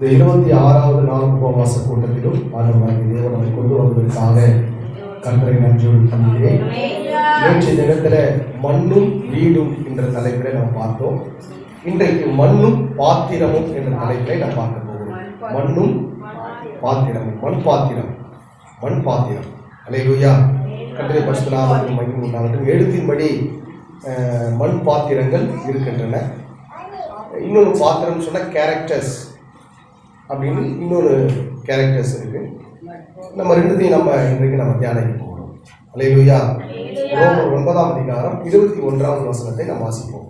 இந்த 26வது நாள் உபவாச கூட்டத்திலும் ஆண்டவராகிய தேவன் நம்மை கொண்டு வந்ததற்காக கர்த்தரை நன்றியோடு துதிக்கிறேன். நேற்றைய தினத்தில் மண்ணும் வீடும் என்ற தலைப்பிலே நாம் பார்த்தோம். இன்றைக்கு மண்ணும் பாத்திரமும் என்ற தலைப்பிலே நாம் பார்க்க போகிறோம். மண்ணும் பாத்திரமும், மண் பாத்திரம். அல்லேலூயா. கர்த்தருடைய பரிசுத்த நாமத்துக்கு மகிமை உண்டாகட்டும். எழுத்தின்படி மண் பாத்திரங்கள் இருக்கின்றன. இன்னொரு பாத்திரம் சொன்னால் கேரக்டர்ஸ் அப்படின்னு இன்னொரு கேரக்டர்ஸ் இருக்கு. நம்ம ரெண்டுத்தையும் இன்றைக்கு தியானிக்க போகிறோம். அல்லேலூயா. ரோமர் 9ஆம் அதிகாரம் 21வது வசனத்தை நாம் வாசிப்போம்.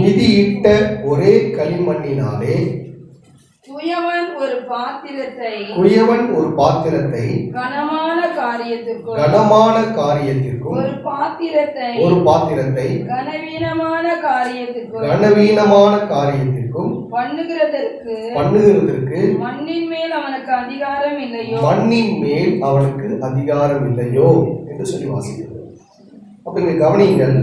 மிதியிட்ட ஒரே களிமண்ணினாலே குயவன் ஒரு பாத்திரத்தை கனமான காரியத்திற்கும் ஒரு பாத்திரத்தை கனவீனமான காரியத்திற்கும் பண்ணுகிறதற்கு மண்ணின் மேல் அவனுக்கு அதிகாரம் இல்லையோ என்று சொல்லி வாசிக்கிறது. அப்ப இங்க கவனியுங்கள்.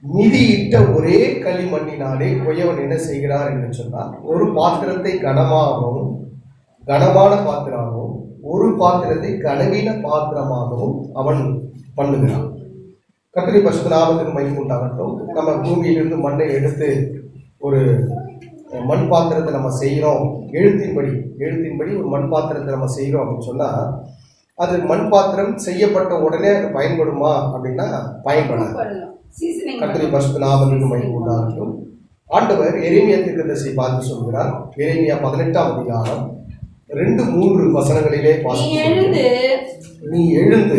மிதியிட்ட ஒரே களிமண்ணினாலே குயவன் என்ன செய்கிறார் என்று சொன்னால், ஒரு பாத்திரத்தை கனமான பாத்திரமாகவும் ஒரு பாத்திரத்தை கனவீன பாத்திரமாகவும் அவன் பண்ணுகிறான். கர்த்தருடைய பரிசுத்த நாமத்துக்கு மகிமை உண்டாகட்டும். நம்ம பூமியிலிருந்து மண்ணை எடுத்து ஒரு மண் பாத்திரத்தை நம்ம செய்கிறோம். எழுத்தின்படி ஒரு மண் பாத்திரத்தை நம்ம செய்கிறோம் அப்படின்னு சொன்னால், அது மண் பாத்திரம் செய்யப்பட்ட உடனே அது பயன்படுமா அப்படின்னா பயன்படாது. கர்த்தருடைய பரிசுத்த நாமத்துக்கு மகிமை உண்டாகட்டும். ஆண்டவர் எரேமியா தீர்க்கதரிசியை பார்த்து சொல்கிறார். எரேமியா 18ஆம் அதிகாரம் 2-3 வசனங்களிலே நீ எழுந்து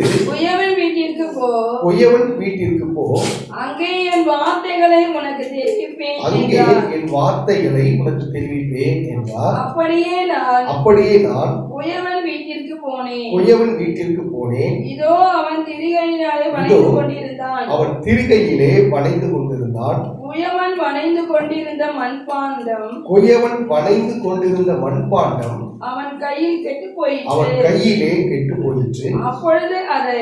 குயவன் வீட்டிற்கு போ, அங்கே என் வார்த்தைகளை உனக்கு தெரிவிப்பேன் என்றார். அப்படியே நான் குயவன் வீட்டிற்கு போனேன். இதோ அவன் திரிகையிலே வளைந்து கொண்டிருந்தான். குயவன் வளைந்து கொண்டிருந்த மண்பாண்டம் அவன் கையிலே கெட்டு போயிற்று. அப்பொழுது அதை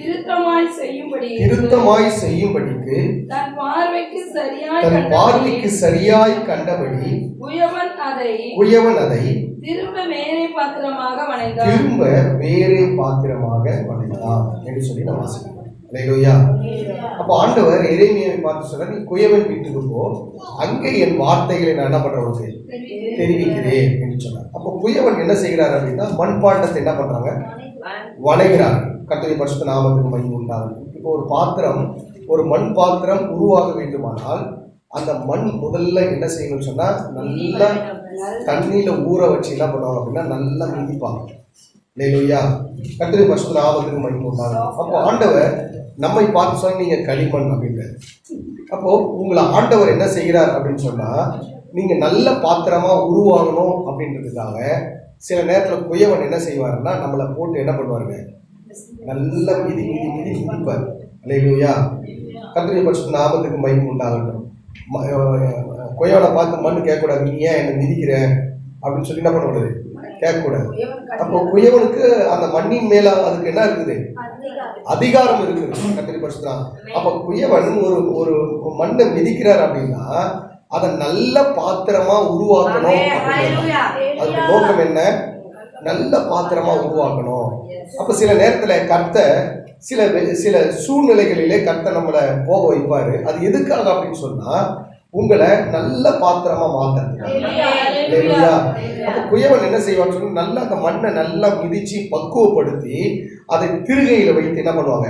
திருத்தமாய் செய்யும்படிக்கு தன் பார்வைக்கு சரியாய் கண்டபடி குயவன் அதை திரும்ப வேறே பாத்திரமாக வணைந்தான் என்று சொல்லி நான் வாசிக்கிறேன். அல்லேலூயா. அப்போ ஆண்டவர் எரேமியாவை பார்த்து சொல்ற, நீ குயவன் வீட்டுக்கு போ, அங்கே என் வார்த்தைகளை நான் என்ன பண்றவங்க தெரிவிக்கிறேன் என்று சொன்னார். அப்போ குயவன் என்ன செய்கிறார் அப்படின்னா, மண்பாண்டத்தை என்ன பண்றாங்க, வணைகிறார். கர்த்தருடைய பரிசுத்த நாமத்துக்கு மகிமை உண்டாகும். இப்போ ஒரு மண் பாத்திரம் உருவாக வேண்டுமானால் அந்த மண் முதல்ல என்ன செய்யணும்னு சொன்னா, நல்லா தண்ணியில ஊற வச்சு என்ன பண்ணுவாங்க அப்படின்னா நல்லா மிதிப்பாங்க. அல்லேலூயா. கர்த்தருடைய பரிசுத்த நாமத்துக்கு மகிமை உண்டாகும். அப்போ ஆண்டவர் நம்மை பார்த்து சொன்னா, நீங்க களிமண் அப்படின்றார். அப்போ உங்களை ஆண்டவர் என்ன செய்கிறார் அப்படின்னு சொன்னா, நீங்க நல்ல பாத்திரமா உருவாகணும் அப்படின்றதுக்காக சில நேரத்தில் குயவன் என்ன செய்வாருன்னா, நம்மளை போட்டு என்ன பண்ணுவாருங்க, நல்லா மிதிப்பார். அல்லேலூயா. கர்த்தருடைய பரிசுத்த நாமத்துக்கு மகிமை உண்டாகட்டும். குயவனை பார்த்து மண் கேட்கக்கூடாது, நீ ஏன் என்னை மிதிக்கிற அப்படின்னு சொல்லி என்ன பண்ணக்கூடாது, கேட்கக்கூடாது. அப்போ குயவனுக்கு அந்த மண்ணின் மேல அதுக்கு என்ன இருக்குது, அதிகாரம் இருக்குது. கர்த்தருடைய பரிசுத்த. அப்ப குயவன் ஒரு மண்ணை மிதிக்கிறார் அப்படின்னா அதை நல்ல பாத்திரமா உருவாக்கணும். அதுக்கு நோக்கம் என்ன, நல்ல பாத்திரமா உருவாக்கணும். அப்ப சில நேரத்துல கர்த்தர் சில சூழ்நிலைகளிலே கர்த்தர் நம்மளை போக வைப்பாரு. அது எதுக்காக அப்படின்னு சொன்னா, உங்களை நல்ல பாத்திரமா மாத்துறதுக்கு. அப்ப குயவன் என்ன செய்வான்னு சொன்னா, நல்லா அந்த மண்ணை நல்லா மிதிச்சு பக்குவப்படுத்தி அதை திருகையில வைத்து என்ன பண்ணுவாங்க,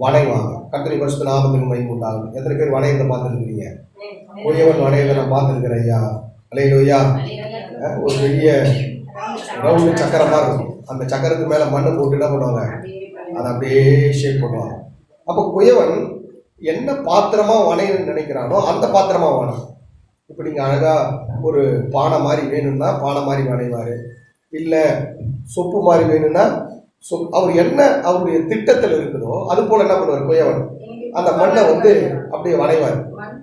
வணைவாங்க. கர்த்தருடைய பரிசுத்த நாமத்துக்கு மகிமை உண்டாகும். எத்தனை பேர் வணையத்தை பார்த்துருக்கிறீங்க? குயவன் வணையத்தை நான் பார்த்துருக்கிறேன் ஐயா. அல்லேலூயா. ஒரு பெரிய ரவுண்டு சக்கரமா இருக்கும். அந்த சக்கரத்துக்கு மேல மண்ணை போட்டு என்ன பண்ணுவாங்க, அதை அப்படியே ஷேப் பண்ணுவாங்க. அப்போ குயவன் என்ன பாத்திரமா வணையன்னு நினைக்கிறானோ அந்த பாத்திரமா வணும். இப்போ நீங்க அழகா ஒரு பானை மாதிரி வேணும்னா பானை மாதிரி வணைவாரு, இல்ல சொப்பு மாதிரி வேணும்னா அவர் என்ன அவருடைய திட்டத்தில் இருக்குதோ அது போல என்ன பண்ணுவார் குயவன், அந்த மண்ணை அப்படியே வணைவார்.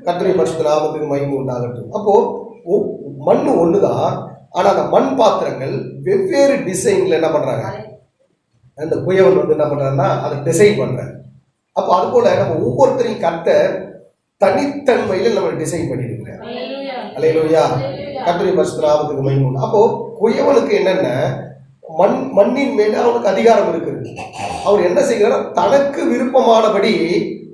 கர்த்தருடைய பரிசுத்த நாமத்துக்கு மகிமை உண்டாகட்டும். அப்போ மண்ணு ஒண்ணுதான், ஆனா அந்த மண் பாத்திரங்கள் வெவ்வேறு டிசைன்ல என்ன பண்றாங்க, அந்த குயவன் என்ன பண்றாருன்னா அதை டிசைன் பண்றாரு. அப்போ அது போல நம்ம ஒவ்வொருத்தரையும் கர்த்தர் தனித்தன்மையில நம்ம டிசைன் பண்ணியிருக்கிறார். அல்லேலூயா. கர்த்தருடைய பரிசுத்த நாமத்துக்கு மகிமை உண்டு. அப்போ குயவனுக்கு என்னென்ன மண்ணின் மேல அவனுக்கு அதிகாரம் இருக்குது. அவர் என்ன செய்கிறார்? தனக்கு விருப்பமானபடி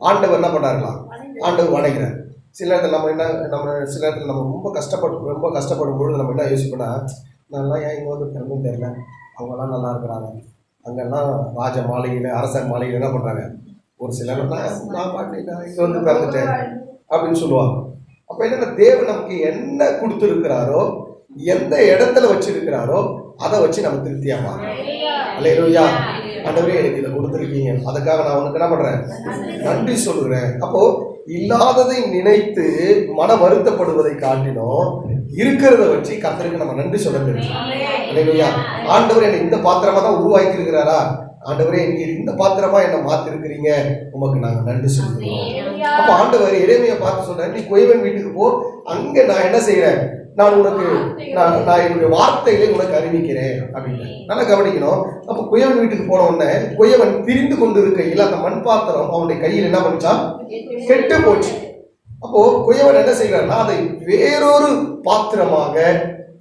ஆண்டவர் என்ன பண்ணாருலாம், ஆண்டவர் வணங்குறார். சில நேரத்தில் சில நேரத்தில் நம்ம ரொம்ப கஷ்டப்படும் பொழுது நம்ம என்ன யோசிப்போம்னா, நல்லா ஏன் இங்கே வந்து பிறந்தும் தெரியல, அவங்கெல்லாம் நல்லா இருக்கிறாங்க, அங்கெல்லாம் ராஜ மாளிகையில் அரசர் மாளிகையில் என்ன பண்ணுறாங்க, ஒரு சிலர்னா நான் பாட்டு இங்கே வந்து பிறந்துட்டேன் அப்படின்னு சொல்லுவாங்க. அப்போ என்னென்ன, தேவன் நமக்கு என்ன கொடுத்துருக்கிறாரோ, எந்த இடத்துல வச்சிருக்கிறாரோ அதை வச்சு நம்ம திருப்தியாமா. அல்லேலூயா. ஆண்டவரே எனக்கு இதை கொடுத்துருக்கீங்க, அதுக்காக நான் உனக்கு என்ன பண்றேன், நன்றி சொல்லுகிறேன். அப்போ இல்லாததை நினைத்து மன வருத்தப்படுவதை காட்டினோம் இருக்கிறத வச்சு கர்த்தருக்கு நம்ம நன்றி சொல்ல தெரியும். அல்லேலூயா. ஆண்டவர் என்னை இந்த பாத்திரமா தான் உருவாக்கி இருக்கிறாரா, ஆண்டவரே நீர் இந்த பாத்திரமா என்ன மாத்தி இருக்கிறீங்க, உமக்கு நாங்க நன்றி சொல்லுவோம். அப்ப ஆண்டவர் எரேமியா பார்த்து சொல்றேன், நீ குயவன் வீட்டுக்கு போ, அங்க நான் என்ன செய்யறேன், நான் உனக்கு நான் என்னுடைய வார்த்தைகளை உனக்கு அறிவிக்கிறேன் அப்படின்னு. நல்லா கவனிக்கணும். அப்ப குயவன் வீட்டுக்கு போன உடனே குயவன் திரிந்து கொண்டு இருக்கையில் அந்த மண் பாத்திரம் அவனுடைய கையில் என்ன பண்ணிச்சான், கெட்டு போச்சு. அப்போ குயவன் என்ன செய்கிறார்னா அதை வேறொரு பாத்திரமாக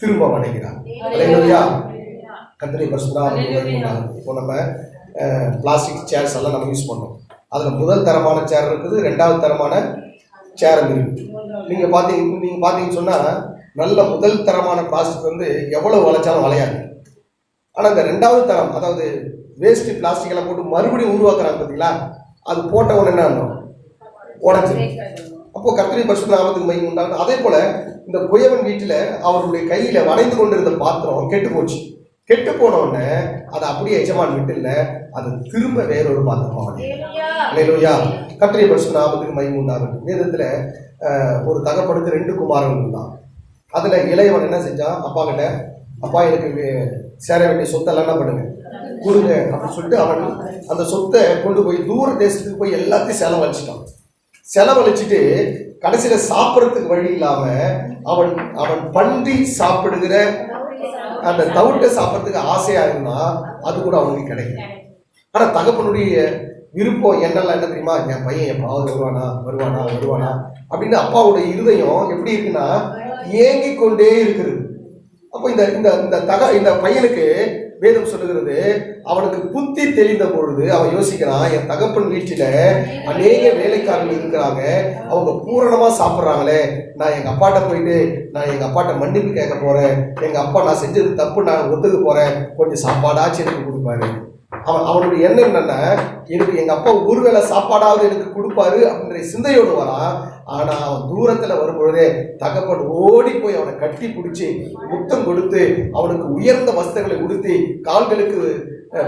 திரும்ப வணங்கிறார். அல்லேலூயா. கர்த்தருடைய பரிசுத்த நாமத்துக்கு. இப்போ நம்ம பிளாஸ்டிக் சேர்ஸ் எல்லாம் நம்ம யூஸ் பண்ணோம். அதுல முதல் தரமான சேர் இருக்குது, ரெண்டாவது தரமான சேர் இருக்குது. நீங்க பாத்தீங்கன்னு சொன்னா நல்ல முதல் தரமான பிளாஸ்டிக் வந்து எவ்வளவு வளைச்சாலும் வளையாது. ஆனா இந்த ரெண்டாவது தரம், அதாவது வேஸ்ட் பிளாஸ்டிக் எல்லாம் போட்டு மறுபடியும் உருவாக்குறாங்க பார்த்தீங்களா, அது போட்ட உடனே என்ன ஆகும், உடஞ்சி. அப்போ கர்த்தருடைய பரிசுத்த நாமத்துக்கு மகிமை உண்டாகும். அதே போல இந்த குயவன் வீட்டுல அவருடைய கையில வளைந்து கொண்டிருந்த பாத்திரம் கெட்டு போச்சு. கெட்டு போன உடனே அதை அப்படியே எஜமான் வீட்டு இல்ல, அது திரும்ப வேறொரு பாத்திரமா. அல்லேலூயா. கர்த்தருடைய பரிசுத்த நாமத்துக்கு மகிமை உண்டாகும். வேதத்துல ஒரு தகப்பனுக்கு 2 குமாரர்கள் தான். அதுல இளையவன் என்ன செஞ்சான், அப்பா கிட்ட, அப்பா எனக்கு சேர வேண்டிய சொத்தெல்லாம் என்ன பண்ணுங்க கொடுங்க அப்படின்னு சொல்லிட்டு அவன் அந்த சொத்தை கொண்டு போய் தூர தேசத்துக்கு போய் எல்லாத்தையும் செலவழிச்சிட்டு கடைசியில சாப்பிட்றதுக்கு வழி இல்லாம அவன் பன்றி சாப்பிடுகிற அந்த தவிட்டை சாப்பிட்றதுக்கு ஆசையா இருந்தா அது கூட அவனுக்கு கிடைக்கும். ஆனா தகப்பனுடைய விருப்பம் என்னெல்லாம் என்ன தெரியுமா, என் பையன் எப்பாவது வருவானா அப்படின்னு அப்பாவுடைய இருதயம் எப்படி இருக்குன்னா ஏங்கி கொண்டே இருக்கிறது. அப்போ இந்த பையனுக்கு வேதம் சொல்லுகிறது, அவனுக்கு புத்தி தெளிந்த பொழுது அவன் யோசிக்கிறான், என் தகப்பன் வீட்டில அநேக வேலைக்காரர்கள் இருக்கிறாங்க, அவங்க பூரணமா சாப்பிட்றாங்களே, நான் எங்க அப்பாட்ட போயிட்டு நான் எங்க அப்பாட்ட மன்னிப்பு கேட்க போறேன், எங்க அப்பா நான் செஞ்சது தப்பு நான் ஒத்துக்க போறேன், கொஞ்சம் சாப்பாடாச்சும் எனக்கு கொடுப்பாரு. அவனுடைய எண்ணம் என்னன்னா, எனக்கு எங்க அப்பா ஒருவேளை சாப்பாடாவது எனக்கு கொடுப்பாரு அப்படின்ற சிந்தையோடு வரான். ஆனா அவன் தூரத்துல வரும்பொழுதே தகப்பன் ஓடி போய் அவனை கட்டி பிடிச்சி முத்தம் கொடுத்து அவனுக்கு உயர்ந்த வஸ்திரங்களை உடுத்தி கால்களுக்கு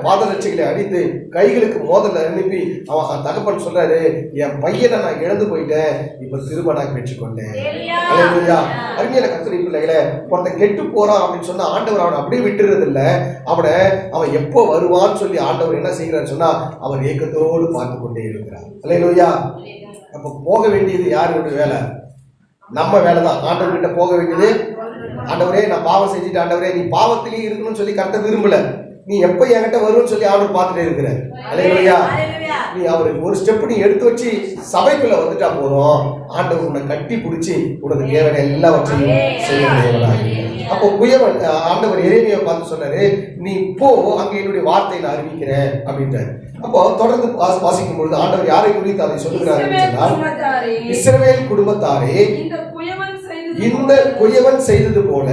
பாதரட்சைகளை அடித்து கைகளுக்கு மோதலை அனுப்பி அவன் தகப்பன் சொல்றாரு, என் பையனை நான் இழந்து போயிட்டேன், இப்ப திரும்ப நான் பெற்றுக்கொண்டேன். அல்லேலூயா. அருமையான கர்த்தருடைய பிள்ளைகளே, ஒருத்தன் கெட்டு போறான் அப்படின்னு சொன்னா ஆண்டவர் அவனை அப்படியே விட்டுறது இல்லை. அவன் எப்போ வருவான்னு சொல்லி ஆண்டவர் என்ன செய்கிறான்னு சொன்னா அவர் ஏக்கத்தோடு பார்த்து கொண்டே இருக்கிறார். அல்லேலூயா. அப்ப போக வேண்டியது யாருடைய வேலை? நம்ம வேலை தான். ஆண்டவர் கிட்ட போக வேண்டியது, ஆண்டவரே நான் பாவம் செஞ்சுட்டு, ஆண்டவரே நீ பாவத்திலேயே இருக்கணும்னு சொல்லி கர்த்தர் விரும்பல, நீ எப்ப என்கிட்ட வரும்னு சொல்லி ஆண்டவர் பார்த்துட்டே இருக்கிற. அல்லேலூயா. நீ அவருக்கு ஒரு ஸ்டெப் நீ எடுத்து வச்சு சபைக்குள்ள வந்துட்டா போதும், ஆண்டவர் உன்னை கட்டி பிடிச்சி உனக்கு தேவையான எல்லாவற்றையும் செய்ய தேவையாக. அப்போ குயவன் ஆண்டவர் எரேமியா பார்த்து சொன்னாரு, நீ போ, அங்க என்னுடைய வார்த்தையை நான் அறிவிக்கிறேன் அப்படின்றாரு. அப்போ தொடர்ந்து வாசிக்கும் பொழுது ஆண்டவர் யாரை குறித்து அதை சொல்லுகிறார் சொன்னால், இஸ்ரவேல் குடும்பத்தாரே, இந்த குயவன் செய்தது போல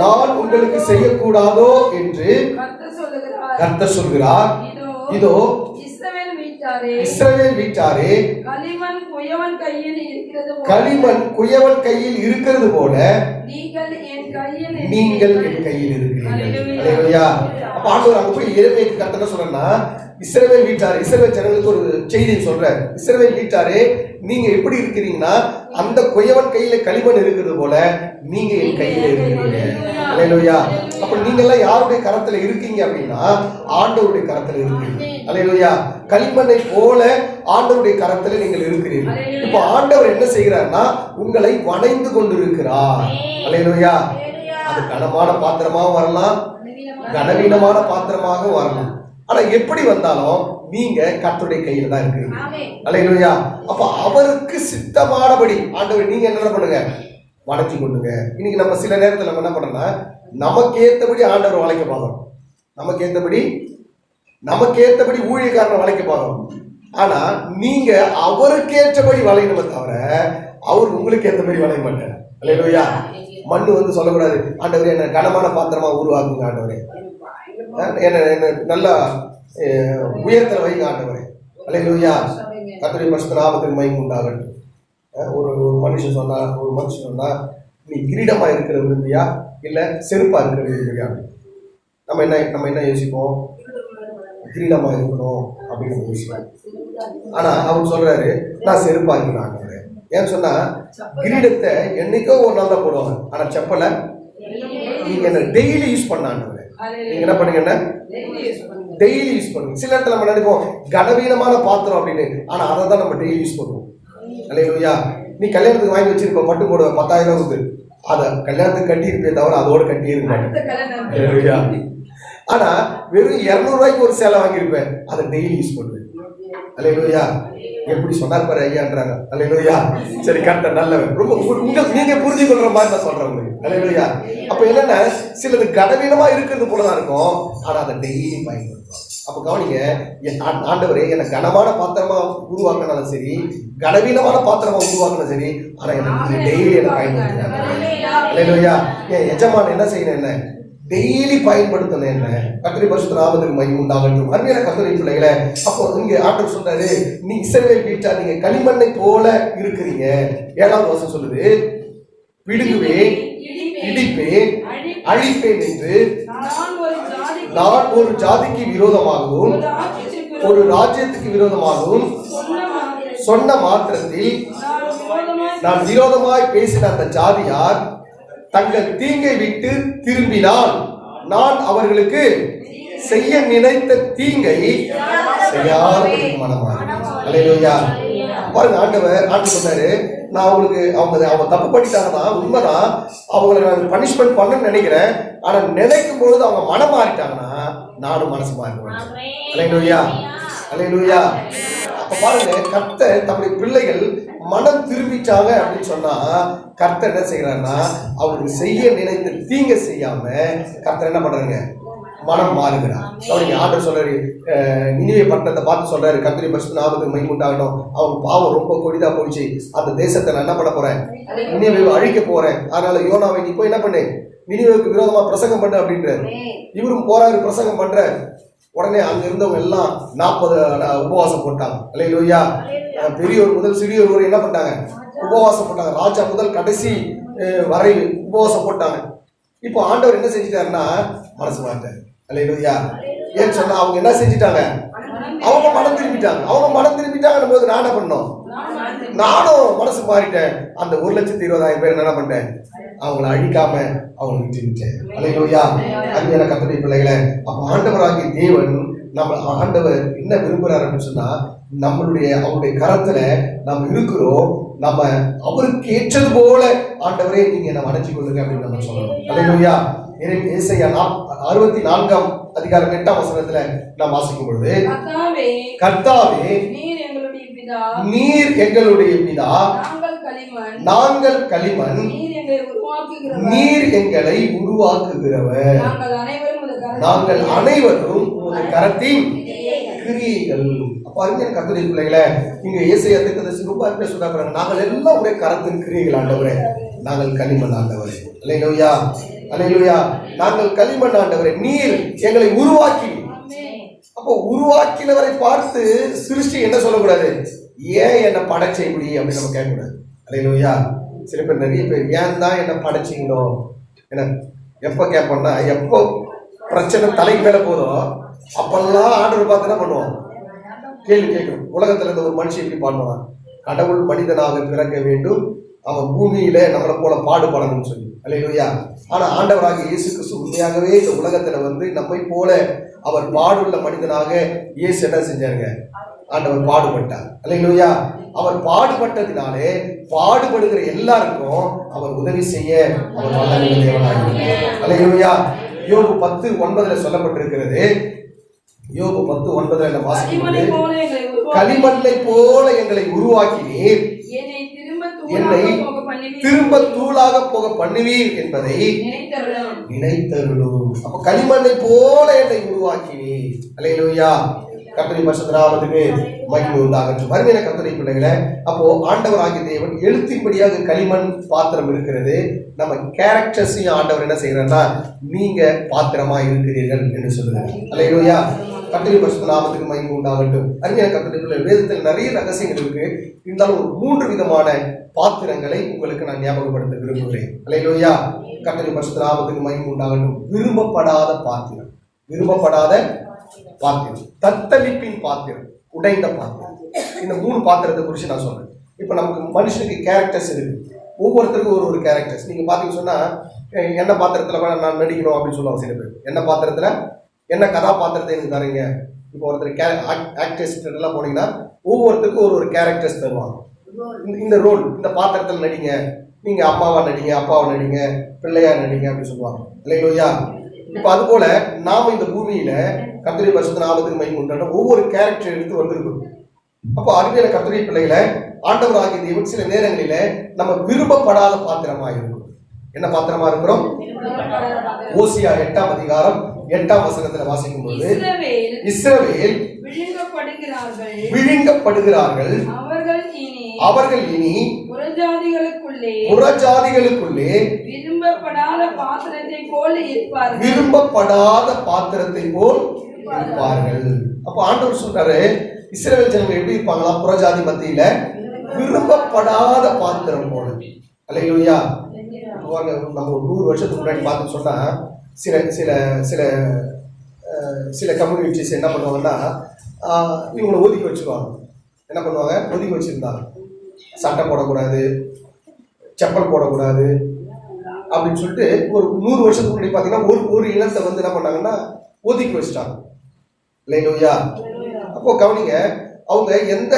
நான் உங்களுக்கு செய்யக்கூடாதோ என்று கர்த்தர் சொல்கிறார். இதோ இஸ்ரவேல் வீட்டாரே, களிமண் குயவன் கையில் இருக்கிறது போல நீங்கள் என் கையில் இருக்கிறீர்கள். அப்ப ஆண்டவர் அங்க போய் எரேமியாவுக்கு கர்த்தர் சொல்றேன்னா, இஸ்ரவேல் வீட்டாரே, இஸ்ரவேல் ஜனங்களுக்கு ஒரு செய்தியை சொல்றார். இஸ்ரவேல் வீட்டாரே, நீங்க எப்படி இருக்கிறீங்கன்னா அந்த குயவன் கையில களிமண் இருக்கிறது போல நீங்க என் கையில இருக்கிறீங்க. அல்லேலூயா. அப்ப நீங்க எல்லாம் யாருடைய கரத்துல இருக்கீங்க அப்படின்னா ஆண்டவருடைய கரத்துல இருக்கீங்க. அல்லேலூயா. களிமண்ணை போல ஆண்டவருடைய கரத்துல நீங்கள் இருக்கிறீர்கள். இப்ப ஆண்டவர் என்ன செய்கிறார்னா உங்களை வணைந்து கொண்டிருக்கிறார். அல்லேலூயா. அது கனமான பாத்திரமாகவும் வரலாம், கனவீனமான பாத்திரமாக வரலாம். ஆனா எப்படி வந்தாலும் நீங்க கர்த்தருடைய கையில தான் இருக்கிறீங்க. அல்லேலூயா. அப்ப அவருக்கு சித்தமானபடி ஆண்டவர் நீங்க என்ன பண்ணுங்க, வளைச்சு கொண்டுங்க. இன்னைக்கு நம்ம சில நேரத்தில் நம்ம என்ன பண்றோம்னா நமக்கு ஏற்றபடி ஆண்டவர் வளைக்க பார்க்கறோம், நமக்கு ஏற்றபடி ஊழியக்காரனை வளைக்க பார்க்கறோம். ஆனா நீங்க அவருக்கு ஏற்றபடி வளையணுமே தவிர அவர் உங்களுக்கு ஏற்றபடி வளைய மாட்டார். அல்லேலூயா. மண்ணு வந்து சொல்லக்கூடாது, ஆண்டவரே என்ன கனமான பாத்திரமா உருவாக்குங்க, ஆண்டவரே என்ன நல்லா உயரத்தில் வைங்க, ஆண்டவரே. அல்லேலூயா. கர்த்தருடைய பரிசுத்த நாமத்துக்கு மகிமை உண்டாகட்டும். ஒரு மனுஷன் சொன்னா நீ கிரீடமா இருக்கிற விரும்பியா இல்ல செருப்பா இருக்கிற விரும்பியா? நம்ம என்ன யோசிப்போம்? கிரீடமா இருக்கணும் அப்படின்னு யோசிப்போம். ஆனா அவர் சொல்றாரு, நான் செருப்பா இருக்கிறாங்க. ஏன்னு சொன்னா கிரீடத்தை என்னைக்கோ ஒரு நாள் தான் போடுவாங்க, ஆனா செப்பலை நீங்க என்ன டெய்லி யூஸ் பண்ணாங்க. நீங்க என்ன பண்ணுங்க, என்ன டெய்லி யூஸ் பண்ணுங்க. சில இடத்துல நம்ம நினைப்போம் கனவீனமான பாத்திரம் அப்படின்னு, ஆனா அதை தான் நம்ம டெய்லி யூஸ் பண்ணுவோம். அல்லேலூயா. நீ கல்யாணத்துக்கு வாங்கி வச்சிருப்ப பட்டு போட 10,000 கொடுத்து, அதை கல்யாணத்துக்கு கட்டி இருப்பே தவிர அதோட கட்டி இருக்க. ஆனா வெறும் 200 ரூபாய்க்கு ஒரு சேலை வாங்கியிருப்பேன், அதை டெய்லி யூஸ் பண்ணுவேன். அல்லேலூயா. எப்படி சொன்னார் பாரு ஐயான்றாங்க. அல்லேலூயா. சரி, கரெக்டா, நல்லவன். ரொம்ப நீங்க புரிஞ்சு கொள்ற மாதிரி நான் சொல்றேன் உங்களுக்கு. அல்லேலூயா. அப்ப என்னன்னா சிலது கனவீனமா இருக்கிறது போலதான் இருக்கும், ஆனா அதை டெய்லி பயன்படுத்தும். அப்ப கவனிங்க, ஆண்டவரே என்ன கனமான பாத்திரமா உருவாக்கினாலும் சரி, கனவீனமான பாத்திரமா உருவாக்கினாலும் சரி, ஆனா எனக்கு டெய்லி என்ன பயன்படுத்தினாங்க. அல்லேலூயா. என் எஜமான் என்ன செய்யணும், என்ன டெய்லி பயன்படுத்தணும். என்ன கர்த்தருடைய பரிசுத்த நாமத்துக்கு மகிமை உண்டாகட்டும். அருமையான கர்த்தருடைய பிள்ளைகளே, அப்போ இங்க ஆண்டவர் சொல்றாரு, நீ இஸ்ரவேல் வீட்டார் நீங்க களிமண்ணை போல இருக்கிறீங்க. 7வது வசனம் சொல்லுது, பிடுங்குவேன், இடிப்பேன், அழிப்பேன் என்று நான் ஒரு ஜாதிக்கு விரோதமாகவும் ஒரு ராஜ்யத்துக்கு விரோதமாகவும் சொன்ன மாத்திரத்தில் நான் விரோதமாய் பேசின அந்த ஜாதியார் தங்கள் தீங்கை விட்டு திரும்பினால் நான் அவர்களுக்கு செய்ய நினைத்த தீங்கை செய்யாதபடி மனமாறேன். அல்லேலூயா. பாருங்க, ஆண்டவர் சொன்னாரு, நான் அவங்களுக்கு அவங்க தப்பு பண்ணிட்டாங்கன்னா உண்மைதான், அவங்களை நான் பனிஷ்மெண்ட் பண்ணணும்னு நினைக்கிறேன். ஆனா நினைக்கும் பொழுது அவங்க மனம் மாறிட்டாங்கன்னா நானும் மனசு மாறிடுவேன். அல்லேலூயா. அல்லேலூயா. அப்ப பாருங்க, கர்த்தர் தம்முடைய பிள்ளைகள் மனம் திரும்பிட்டாங்க அப்படின்னு சொன்னா கர்த்தர் என்ன செய்யறாருன்னா அவங்களுக்கு செய்ய நினைத்த தீங்க செய்யாம கர்த்தர் என்ன பண்றாங்க, மனம் மாறுகிறார். ஆண்டவர் சொல்றாரு, நினிவே பட்டணத்தை பார்த்து சொல்றாரு, கர்த்தருடைய பரிசுத்த நாமத்துக்கு மகிமை உண்டாகட்டும், அவங்க பாவம் ரொம்ப கொடிதா போயிடுச்சு, அந்த தேசத்தை நான் என்ன பண்ண போறேன், நினிவேவை அழிக்க போறேன். அதனால யோனாவை நீ போய் என்ன பண்ணு, நினிவேவுக்கு விரோதமா பிரசங்கம் பண்ணு அப்படின்றாரு. இவரும் போறாரு, பிரசங்கம் பண்றாரு. உடனே அங்க இருந்தவங்க எல்லாம் 40 உபவாசம் போட்டாங்க. அல்லேலூயா. பெரியோர் முதல் சிறியோர் வரை என்ன பண்ணாங்க, உபவாசம் போட்டாங்க. ராஜா முதல் கடைசி வரை உபவாசம் போட்டாங்க. இப்போ ஆண்டவர் என்ன செஞ்சிட்டாருன்னா மனசு மாட்டாரு. அல்லேலூயா. ஏன்னு சொன்னா அவங்க என்ன செஞ்சிட்டாங்க, அவங்க மனம் திரும்பிட்டாங்க போது நான் என்ன பண்ணோம், நானும் மனசு மாறிட்டேன். அந்த 1,20,000 பேர் என்ன பண்ணிட்டேன், அவங்களை அழிக்காம அவங்களை விட்டுவிட்டேன். அல்லேலூயா. அருமையான கர்த்தருடைய பிள்ளைகளே, அப்ப ஆண்டவராகிய தேவன் ஆண்டவர் என்ன விரும்புறாரு அப்படின்னு சொன்னா, அவருடைய கரத்துல நம்ம இருக்கிறோம், நம்ம அவருக்கு ஏற்றது போல ஆண்டவரே நீங்க என்ன அணைச்சு கொள்ளுங்க அப்படின்னு நம்ம சொல்லணும். அல்லேலூயா. ஏசாயா 64ஆம் அதிகாரம் 8ஆம் வசனத்துல நாம் வாசிக்கும் பொழுது, கர்த்தாவே நீர் எங்களுடைய பிதா, நாங்கள் களிமண், நீர் எங்களை உருவாக்குகிறவர், நாங்கள் அனைவரும் உமது கரத்தின் கிரியைகள். அப்ப அறிஞர் கர்த்தருடைய பிள்ளைகளே, இங்க ஏசாயா தீர்க்கதரிசி ரொம்ப அருமையா சொல்றாங்க, நாங்கள் எல்லாம் உடைய கரத்தின் கிரியைகள் ஆண்டவரே, நாங்கள் களிமண் ஆண்டவரே. அல்லேலூயா. அல்லேலூயா. நாங்கள் களிமண் ஆண்டவரே, நீர் எங்களை உருவாக்கி. அப்போ உருவாக்கினவரை பார்த்து சிருஷ்டி என்ன சொல்லக்கூடாது, ஏன் என்ன படைச்சை இப்படி அப்படின்னு நம்ம கேட்கக்கூடாது. அல்லேலூயா. சில பேர், நிறைய பேர் ஏன் தான் என்ன படைச்சிங்களோ என்ன எப்போ கேட்போம்னா, எப்போ பிரச்சனை தலைக்கு மேல போதும் அப்பெல்லாம் ஆண்டவர் பார்த்து என்ன பண்ணுவோம், கேள்வி கேட்கணும். உலகத்துல இருந்த ஒரு மனுஷன் எப்படி பாடுவான், கடவுள் மனிதனாக பிறக்க வேண்டும், அவன் பூமியில நம்மளை போல பாடுபடணும்னு சொல்லி. அல்லேலூயா. ஆனா ஆண்டவராக இயேசு கிறிஸ்து உண்மையாகவே இந்த உலகத்துல வந்து நம்மை போல அவர் பாடுள்ள மனிதனாக இயேசு என்ன செஞ்சாருங்க, ஆண்டவர் பாடுபட்டார். அல்லேலூயா. அவர் பாடுபட்டதினாலே பாடுபடுகிற எல்லாருக்கும் அவர் உதவி செய்ய அவர் வல்லமை தேவனாக இருக்கிறார். அல்லேலூயா. யோபு 10:9 சொல்லப்பட்டிருக்கிறது. யோபு 10:9 வாசிக்கும்போது, களிமண்ணை போல எங்களை உருவாக்கினீர், என்னை திரும்ப தூளாக போக பண்ணுவீர் என்பதை நினைத்தருளும். அப்ப களிமண்ணை போல என்னை உருவாக்கினீர். அல்லேலூயா. கர்த்தரின் பரிசுத்த நாமத்துக்கு மகிமை உண்டாகட்டும். அருமையான கர்த்தரின் பிள்ளைகளே, அப்போ ஆண்டவராகிய தேவன் எழுத்தின்படியாக களிமண் பாத்திரம் இருக்கிறது. நம்ம கேரக்டர்ஸையும் ஆண்டவர் என்ன செய்யறாருன்னா, நீங்க பாத்திரமா இருக்கிறீர்கள் என்று சொல்லுகிறார். அல்லேலூயா. கர்த்தரின் பரிசுத்த நாமத்துக்கு மகிமை உண்டாகட்டும். அருமையான கர்த்தரின் பிள்ளைகள், வேதத்தில் நிறைய ரகசியங்கள் இருக்கு. இருந்தாலும் ஒரு 3 விதமான பாத்திரங்களை உங்களுக்கு நான் ஞாபகப்படுத்த விரும்புகிறேன். அல்லேலூயா. கர்த்தரின் பரிசுத்த நாமத்துக்கு மகிமை உண்டாகட்டும். விரும்பப்படாத பாத்திரம், விரும்பப்படாத பாத்திரம், தத்தளிப்பின் பாத்திரம், உடைந்த பாத்திரம். இந்த 3 பாத்திரத்தை குறித்து நான் சொல்றேன். இப்ப நமக்கு மனுஷனுக்கு கேரக்டர்ஸ் இருக்கு. ஒவ்வொருத்தருக்கும் ஒரு கேரக்டர்ஸ். நீங்க பாத்தீங்கன்னு சொன்னா, என்ன பாத்திரத்துல கூட நான் நடிக்கணும் அப்படின்னு சொல்லுவாங்க சில பேர். என்ன பாத்திரத்துல, என்ன கதாபாத்திரத்தை எனக்கு தரீங்க. இப்போ ஒருத்தர் ஆக்டர்ஸ் எல்லாம் போனீங்கன்னா ஒவ்வொருத்தருக்கும் ஒரு கேரக்டர்ஸ் தருவாங்க. இந்த ரோல், இந்த பாத்திரத்தில் நடிங்க, நீங்க அம்மாவா நடிங்க, அப்பாவா நடிங்க, பிள்ளையா நடிங்க அப்படின்னு சொல்லுவாங்க. இல்லையா? இப்ப அது போல நாம இந்த பூமியில கர்த்தருடைய பரிசுத்த நாமத்துக்கு மகிமை உண்டாகட்டும் ஒவ்வொரு கேரக்டர் எடுத்து வந்திருக்கோம். அப்போ அருமையான கர்த்தருடைய பிள்ளைகளை ஆண்டவராகிய தேவன் சில நேரங்களில நம்ம விரும்பப்படாத பாத்திரமா இருக்கிறோம். என்ன பாத்திரமா இருக்கிறோம்? ஓசியா 8ஆம் அதிகாரம் 8ஆம் வசனத்துல வாசிக்கும் போது, இஸ்ரவேல் விழுங்கப்படுகிறார்கள், அவர்கள் இனி புறஜாதிகளுக்குள்ளே விரும்பப்படாத பாத்திரத்தை போல் இருப்பார்கள். அப்ப ஆண்டவர் சொல்றாரு, இஸ்ரவேல் ஜனங்கள் எப்படி இருப்பாங்களா? புறஜாதி மத்தியில விரும்பப்படாத பாத்திரம் போல. அல்லேலூயா. நம்ம ஒரு 100 வருஷத்துக்கு முன்னாடி பார்த்து சொன்னா, சில சில சில சில கம்யூனிட்டிஸ் என்ன பண்ணுவாங்கன்னா, இவங்களை ஒதுக்கி வச்சுருவாங்க. என்ன பண்ணுவாங்க? ஒதுக்கி வச்சிருந்தாங்க. சட்டை போடக்கூடாது, செப்பல் போடக்கூடாது அப்படின்னு சொல்லிட்டு ஒரு 100 வருஷத்துக்கு முன்னாடி பார்த்தீங்கன்னா ஒரு இனத்தை வந்து என்ன பண்ணாங்கன்னா ஒதுக்கி வச்சுட்டாங்க. இல்லையா? அப்போ கவனிங்க, அவங்க எந்த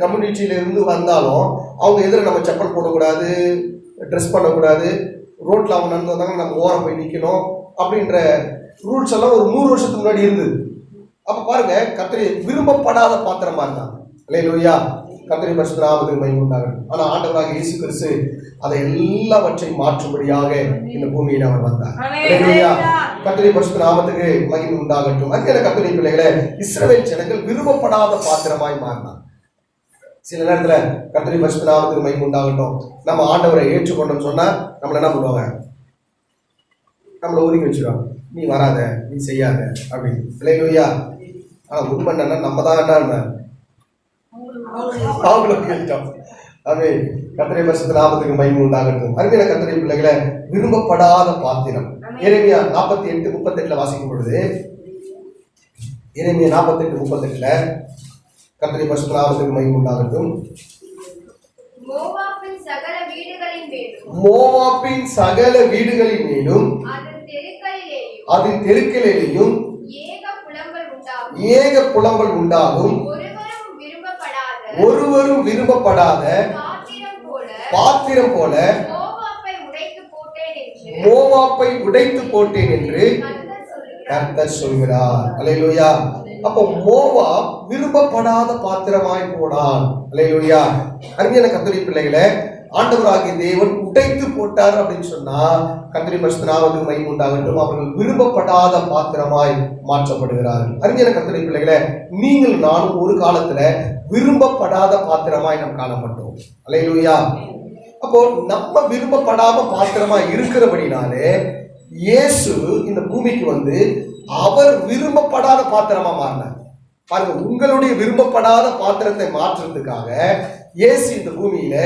கம்யூனிட்டியில இருந்து வந்தாலும் அவங்க எதிர நம்ம செப்பல் போடக்கூடாது, ட்ரெஸ் பண்ணக்கூடாது, ரோட்ல அவங்க நடந்து வந்தாங்க நம்ம ஓரம் போய் நிற்கணும் அப்படின்ற ரூல்ஸ் எல்லாம் ஒரு 100 வருஷத்துக்கு முன்னாடி இருந்தது. அப்ப பாருங்க, கர்த்தரை விரும்பப்படாத பாத்திரமா இருந்தாங்க. அல்லேலூயா. கர்த்தரின் பரிசுத்த நாமத்துக்கு மகிமை உண்டாகட்டும். ஆனா ஆண்டவராகிய இயேசு கிறிஸ்து அதை எல்லாவற்றையும் மாற்றும்படியாக இந்த பூமியில் அவர் வந்தார். அல்லேலூயா. கர்த்தரின் பரிசுத்த நாமத்துக்கு மகிமை உண்டாகட்டும். அங்கே கர்த்தரின் பிள்ளைகளே, இஸ்ரவேல் ஜனங்கள் விரும்பப்படாத பாத்திரமாய் மாறினார். சில நேரத்துல கர்த்தரின் பரிசுத்த நாமத்துக்கு மகிமை உண்டாகட்டும், நம்ம ஆண்டவரை ஏற்றுக்கொண்டோம்னு சொன்னா நம்மள என்ன பண்ணுவாங்க? நம்மளை ஒதுக்கி வச்சிருவாங்க. நீ வராத, நீ செய்யாத அப்படின்னு. அல்லேலூயா. ஆனா உண்மை என்னன்னா, நம்ம தான் என்ன அவங்களுக்கு இஷ்டம். அது கர்த்தருடைய பரிசுத்த நாமத்துக்கு மகிமை உண்டாகட்டும். அருமையான கர்த்தருடைய பிள்ளைகளை, விரும்பப்படாத பாத்திரம். எரேமியா 48:38 வாசிக்கும் பொழுது, எரேமியா 48:38 கர்த்தருடைய பரிசுத்த நாமத்துக்கு மகிமை உண்டாகட்டும். மோவாபின் சகல வீடுகளின் மேலும் அதன் தெருக்களிலேயும் ஏக புலம்பல் உண்டாகும். ஒருவரும் விரும்பப்படாத பாத்திரம் போல மோவாப்பை உடைத்து போட்டேன் என்று கர்த்தர் சொல்கிறார். அல்லேலூயா. அப்போ மோவாப் விரும்பப்படாத பாத்திரமாய் போனான். அல்லேலூயா. அருமையான கர்த்தருடைய பிள்ளைகளே, ஆண்டவராகிய தேவன் உடைத்து போட்டார் அப்படின்னு சொன்னா கர்த்தருடைய பரிசுத்த நாமத்துக்கு மகிமை உண்டாகட்டும். அவர்கள் விரும்பப்படாத பாத்திரமாய் மாற்றப்படுகிறார்கள். அருமையான கர்த்தருடைய பிள்ளைகளே, நீங்கள் நானும் ஒரு காலத்துல விரும்பப்படாத பாத்திரமாய் நாம் காணப்பட்டோம். அல்லேலூயா. அப்போ நம்ம விரும்பப்படாத பாத்திரமா இருக்கிறபடினாலே இயேசு இந்த பூமிக்கு வந்து அவர் விரும்பப்படாத பாத்திரமா மாறினார். பாருங்க, உங்களுடைய விரும்பப்படாத பாத்திரத்தை மாற்றுறதுக்காக இயேசு இந்த பூமியில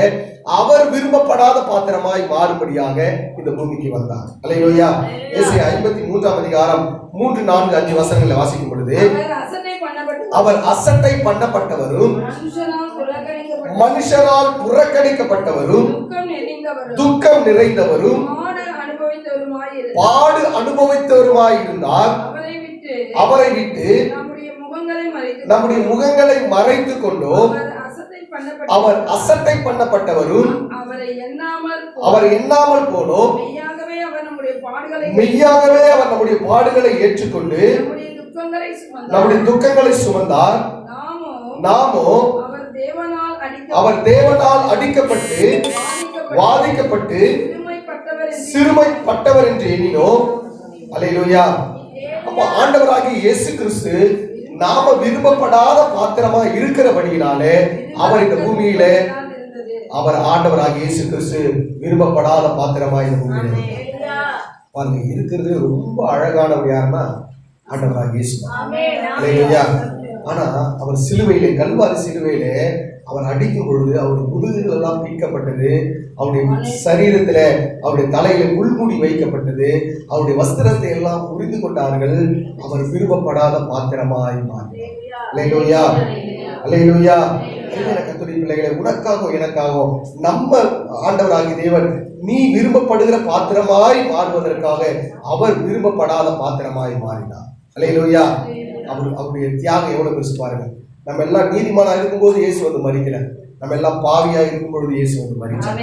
அவர் விரும்பப்படாத பாத்திரமாய் மாறுபடியாக இந்த பூமிக்கு வந்தார். அல்லேலூயா. ஏசாயா 53ஆம் அதிகாரம் 3, 4, 5 வசனங்களை வாசிக்கும் பொழுது, அவர் அசட்டை பண்ணப்பட்டவரும் மனுஷரால் புறக்கணிக்கப்பட்டவரும் துக்கம் நிறைந்தவரும் பாடு அனுபவித்தவருமாய் இருந்தார். அவரை விட்டு நம்முடைய முகங்களை மறைத்துக் கொண்டோம். அவர் அசட்டை பண்ணப்பட்டவரும் அவர் எண்ணாமல் போனோம். மெய்யாகவே அவர் நம்முடைய பாடுகளை ஏற்றுக்கொண்டு நம்முடைய துக்கங்களை சுமந்தார். நாமோ அவர் தேவனால் அடிக்கப்பட்டு வாதிக்கப்பட்டு சிறுமைப்பட்டவர் என்று எண்ணினோம். அல்லேலூயா. அப்போ ஆண்டவராகிய இயேசு கிறிஸ்து நாம விரும்பப்படாத பாத்திரமா இருக்கிறபடியினாலே அவர் இந்த பூமியில அவர் ஆண்டவராகிய இயேசு கிறிஸ்து விரும்பப்படாத பாத்திரமா இந்த பூமியில பாருங்க. இருக்கிறது ரொம்ப அழகானவர் யாருன்னா ஆண்டவராகிய இயேசு. அல்லேலூயா. ஆனா அவர் சிலுவையிலே, கல்வாரி சிலுவையிலே அவர் அடிக்கும் பொழுது அவருடைய முதுகுகள் எல்லாம் பீக்கப்பட்டது, அவருடைய சரீரத்துல அவருடைய தலையில முள்முடி வைக்கப்பட்டது, அவருடைய வஸ்திரத்தை எல்லாம் புரிந்து கொண்டார்கள். அவர் விரும்பப்படாத பாத்திரமாய் மாறினார். அல்லேலூயா. அல்லேலூயா. கர்த்தருடைய பிள்ளைகளை, உனக்காகவும் எனக்காகவும் நம்ம ஆண்டவராகிய தேவன் நீ விரும்பப்படுகிற பாத்திரமாய் மாறுவதற்காக அவர் விரும்பப்படாத பாத்திரமாய் மாறினார். அல்லேலூயா. அவருடைய தியாகம் எவ்வளவு பெருசு பாருங்க. நம்ம எல்லாம் நீதிமானா இருக்கும்போது இயேசு வந்து மரிக்கல, நம்ம எல்லாம் பாவியா இருக்கும் பொழுது இயேசு வந்து மரிச்சார்.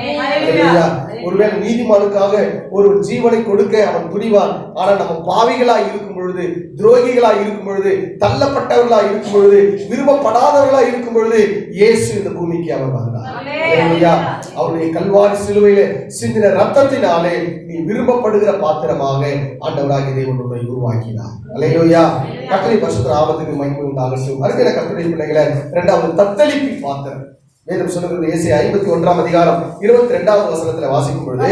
ஒருவேளை நீதிமானுக்காக ஒரு ஜீவனை கொடுக்க அவன் துணிவான். ஆனா நம்ம பாவிகளா இருக்கும் பொழுது, துரோகிகளா இருக்கும் பொழுது, தள்ளப்பட்டவர்களா இருக்கும் பொழுது, விரும்பப்படாதவர்களா இருக்கும் பொழுது இயேசு இந்த பூமிக்கு அவர் வந்தார். அவருடைய கல்வாரி சிலுவையிலே சிந்தின ரத்தத்தினாலே நீ விரும்பப்படுகிற பாத்திரமாக ஆண்டவராகிய தேவன் உன்னை உருவாக்கினார். அல்லேலூயா. கர்த்தருடைய பரிசுத்த நாமத்துக்கு மகிமை உண்டாகட்டும். அருமையான கர்த்தருடைய பிள்ளைகளை, இரண்டாவது தத்தளிப்பின் பாத்திரம். வேதம் சொல்லுகிறது ஏசாயா 51ஆம் அதிகாரம் 22வது வசனத்துல வாசிக்கும் பொழுது,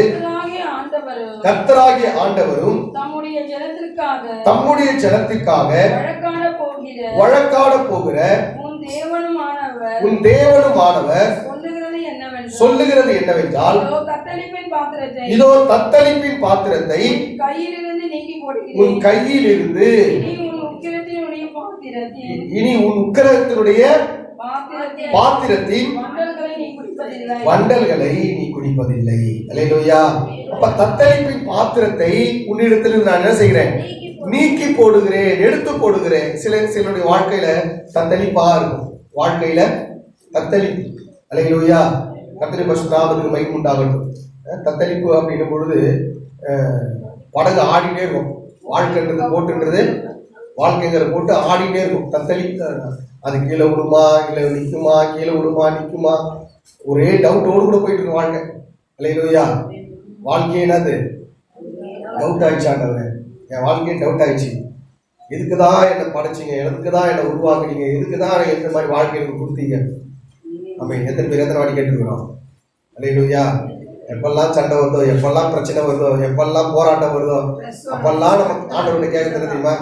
கர்த்தராகிய ஆண்டவரும் தம்முடைய ஜனத்திற்காக வழக்காட போகிற உன் தேவனுமானவர் சொல்லுகிறது என்னவென்றால், இதோ தத்தளிப்பின் பாத்திரத்தை உன் கையிலிருந்து இனி உன் உக்கிரத்தினுடைய பாத்திரத்தின் வண்டல்களை நீ குடிப்பதில்லை. அல்லேலூயா. அப்ப தத்தளிப்பின் பாத்திரத்தை உன்னிடத்தில் நான் என்ன செய்கிறேன்? நீக்கி போடுகிறேன், எடுத்து போடுகிறேன். சிலருடைய வாழ்க்கையில தத்தளிப்பா இருக்கும், வாழ்க்கையில தத்தளிப்பு. அல்லேலூயா. கர்த்தருடைய பரிசுத்த நாமத்துக்கு மகிமை உண்டாகட்டும். தத்தளிப்பு அப்படின்னும் பொழுது படகு ஆடிட்டே இருக்கும். வாழ்க்கைன்றது போட்டுன்றது, வாழ்க்கைங்கிற போட்டு ஆடிட்டே இருக்கும். தத்தளிப்பு, அது கீழே விடுமா இல்லை நிற்குமா, கீழே விடுமா நிற்குமா, ஒரே டவுட்டோடு கூட போயிட்டு இருக்கு வாழ்க்கை. அல்லேலூயா. வாழ்க்கையே என்னது? டவுட் ஆயிடுச்சு. ஆண்டவரே, என் வாழ்க்கையே டவுட் ஆயிடுச்சு. எதுக்குதான் என்னை படைச்சிங்க, எதுக்குதான் என்னை உருவாக்குறீங்க, எதுக்குதான் எந்த மாதிரி வாழ்க்கை எனக்கு கொடுத்தீங்க? நம்ம எத்தனை பேர் எத்தனை வாட்டி கேட்டுருக்கிறோம்? அல்லேலூயா. எப்பெல்லாம் சண்டை வருதோ, எப்பெல்லாம் பிரச்சனை வருதோ, எப்பெல்லாம் போராட்டம் வருதோ, அப்பெல்லாம் நம்ம ஆண்டவர்கிட்ட கேட்கறது தெரியுமா?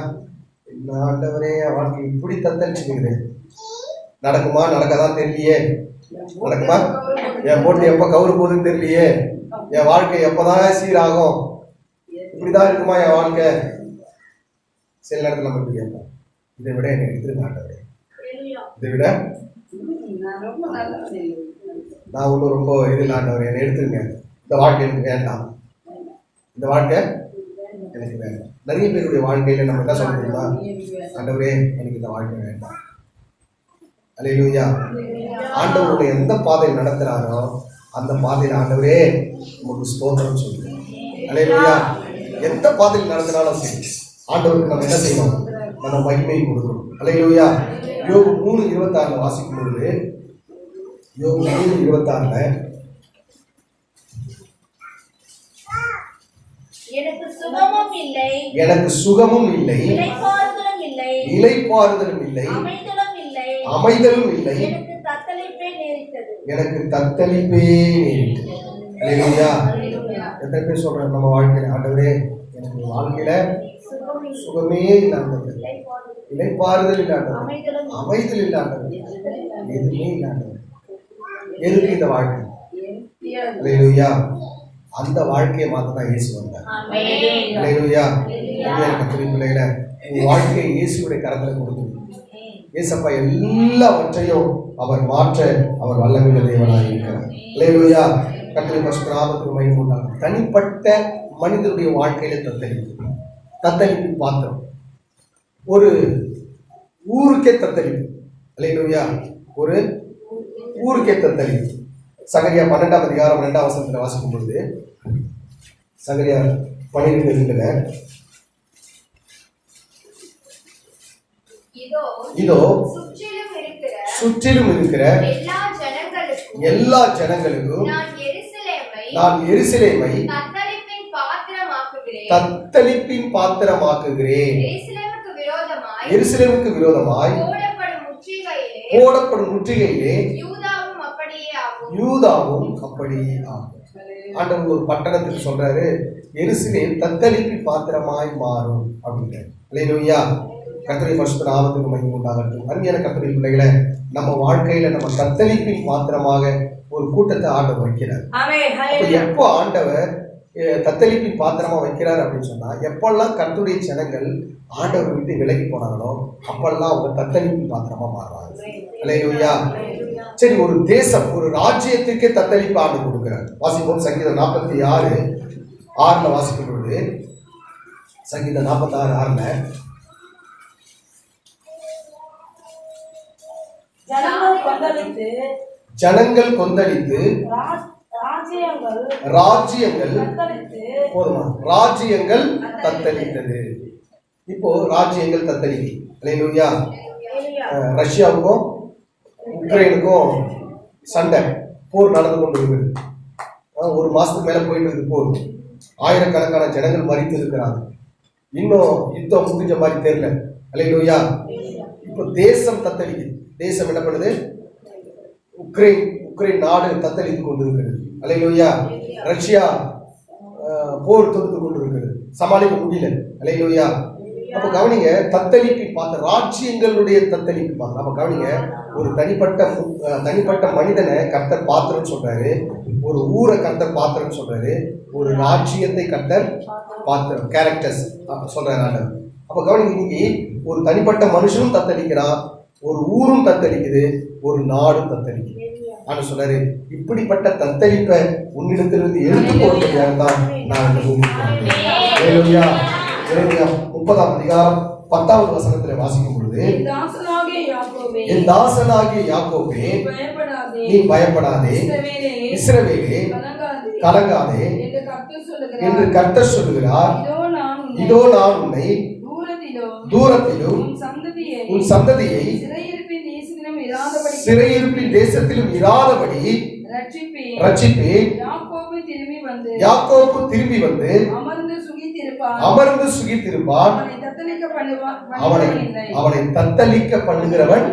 ஆண்டவரே, என் வாழ்க்கை இப்படி தத்தளிச்சுக்கிறேன், நடக்குமா நடக்கதான் தெரியலையே, நடக்குமா, என் போட்டு எப்ப கவுரு போகுதுன்னு தெரியலையே, என் வாழ்க்கை எப்பதான் சீராகும், இப்படிதான் இருக்குமா என் வாழ்க்கை? சில நேரத்தில் நம்ம இப்படி கேட்போம், இதை விட என்னை எடுத்துருங்க ஆண்டவரே, இதை விட நான் ஒன்றும் ரொம்ப இதில் ஆண்டவரே என்னை எடுத்துருங்க, இந்த வாழ்க்கை எனக்கு வேண்டாம், இந்த வாழ்க்கை எனக்கு வேண்டாம். நிறைய பேருடைய வாழ்க்கையில நம்ம என்ன சொல்ல முடியுமா? ஆண்டவரே, எனக்கு இந்த வாழ்க்கை வேண்டாம். அல்லேலூயா. ஆண்டவருடைய எந்த பாதையில் நடத்துறாரோ அந்த பாதையில் ஆண்டவரே உங்களுக்கு ஸ்தோத்திரம் சொல்லுங்க. அல்லேலூயா. எந்த பாதையில் நடத்தினாலும் சரி, ஆண்டவருக்கு நம்ம என்ன செய்யணும்? நம்ம மகிமை கொடுக்கணும். அல்லேலூயா. யோபு 3:26 வாசிக்கும் பொழுது, யோபு 3:26 எனக்கு சுகமும் இல்லை, இளைப்பாறுதலும் இல்லை, அமைதலும் இல்லை, எனக்கு தத்தளிப்பே நேரிட்டது. அல்லேலூயா. எத்தனை பேர் சொல்றாங்க நம்ம வாழ்க்கையில, ஆண்டவரே எனக்கு வாழ்க்கையில சுகமே இல்லாண்டது, இளைப்பாறுதல் இல்லாண்டது, அமைதல் இல்லாண்டது, எதுவுமே இல்லாண்டது. எதுக்கு இந்த வாழ்க்கை? அல்லேலூயா. அந்த வாழ்க்கையை மாத்தான் இயேசு வந்தார். அல்லேலூயா. கர்த்தருடைய பிள்ளைகளை, உங்க வாழ்க்கையை இயேசுடைய கரத்துல கொடுத்து, இயேசப்பா எல்லாவற்றையும் அவர் மாற்ற அவர் வல்லமையுள்ள தேவனாக இருக்கிறார். அல்லேலூயா. கர்த்தருடைய பரிசுத்த நாமத்துக்கு மகிமை உண்டாகட்டும். தனிப்பட்ட மனிதனுடைய வாழ்க்கையில தத்தளிப்பு பாத்திரம். ஒரு ஊருக்கே தத்தளிப்பு. அல்லேலூயா. ஒரு ஊருக்கே தத்தளிப்பு. சகரியா 12ஆம் அதிகாரம் 2ஆம் வசனத்துல வாசிக்கும் பொழுது, சகரியா 12:2 இதோ சுற்றிலும் இருக்கிற எல்லா ஜனங்களுக்கும் நான் எருசலேமை தத்தளிப்பின் பாத்திரமாக்குகிறேன். தத்தளிப்பின் பாத்திரமாக்குகிறேன். எருசலேமுக்கு விரோதமாய் போடப்படும் முற்றுகையிலே யூதாவும் அப்படியே ஆகும். ஆண்டவர் ஒரு பட்டணத்துக்கு சொல்றாரு, எருசலேம் தத்தளிப்பின் பாத்திரமாய் மாறும் அப்படிங்கிறார். அல்லேலூயா. கர்த்தருடைய பரிசுத்த நாமத்துக்கு மகிமை உண்டாகட்டும். அருமையான கர்த்தருடைய பிள்ளைகளை, நம்ம வாழ்க்கையில நம்ம தத்தளிப்பின் பாத்திரமாக ஒரு கூட்டத்தை ஆண்டவர் வைக்கிறார். அப்ப எப்போ ஆண்டவர் தத்தளிப்பின் பாத்திரமா வைக்கிறார் அப்படின்னு சொன்னா, எப்பெல்லாம் கர்த்தருடைய ஜனங்கள் ஆண்டவர் விட்டு விலகி போனாங்களோ அப்பெல்லாம் அவங்க தத்தளிப்பின் பாத்திரமா மாறுவாங்க. அல்லேலூயா. சரி, ஒரு தேசம், ஒரு ராஜ்யத்துக்கே தத்தளிப்பு ஆண்டு கொடுக்கிறார். வாசிப்போம் சங்கீதம் 46:6 வாசிக்கும் பொழுது, சங்கீதம் 46:6 ஜனங்கள் கொந்தளித்து ராஜ்யங்கள் போதுமா, ராஜ்யங்கள் தத்தளித்தது. இப்போ ராஜ்யங்கள் தத்தளிக்கு. அல்லேலூயா. ரஷ்யாவுக்கும் உக்ரைனுக்கும் சண்டை, போர் நடந்து கொண்டு இருக்குது. ஒரு மாசத்துக்கு மேல போயிட்டு இருக்கு போர். ஆயிரக்கணக்கான ஜனங்கள் மறித்து இருக்கிறாங்க. இன்னும் யுத்தம் முடிஞ்ச மாதிரி தெரியல. அல்லேலூயா. இப்போ தேசம் தத்தளிக்குது. தேசம் என்ன பண்ணுது? உக்ரைன் நாடு தத்தளித்து கொண்டு இருக்கிறது. அல்லேலூயா. ரஷ்யா போர் தொடுத்து கொண்டு இருக்கிறது. சமாளிக்க முடியல. அல்லேலூயா. அப்ப கவனிங்க, தத்தளிப்பு பார்த்த ராஜ்யங்களுடைய தத்தளிப்பு பார்க்க. அப்ப கவனிங்க, ஒரு தனிப்பட்ட மனிதனை கர்த்தர் பாத்திரம்னு சொல்றாரு, ஒரு ஊரை கர்த்தர் பாத்திரம்னு சொல்றாரு, ஒரு ராஜ்யத்தை கர்த்தர் பாத்திரம், கேரக்டர்ஸ் சொல்றாரு. அப்ப கவனிங்க, இன்னைக்கு ஒரு தனிப்பட்ட மனுஷனும் தத்தளிக்கிறான், ஒரு ஊரும் தத்தளிக்குது, ஒரு நாடும் தத்தளிக்குது. ஆனா சொல்றாரு, இப்படிப்பட்ட தத்தளிப்பை உன்னிடத்திலிருந்து எடுத்து போடுறதுக்காக தான் நான் இந்த பூமிக்கு வந்தேன். 30:10 வாசிக்கும் பொழுது, என் தாசனாகிய யாக்கோபே நீ பயப்படாதே, இஸ்ரவேலே கலங்காதே என்று கர்த்தர் சொல்லுகிறார். இதோ நான் உன்னை தூரத்திலும் உன் சந்ததியை சிறையிருப்பின் தேசத்திலும் இராதபடி ரட்சிப்பேன். யாக்கோபு திரும்பி வந்து அமர்ந்து சுகித்திருப்பான். அவனை தத்தளிக்க பண்ணுகிறவன்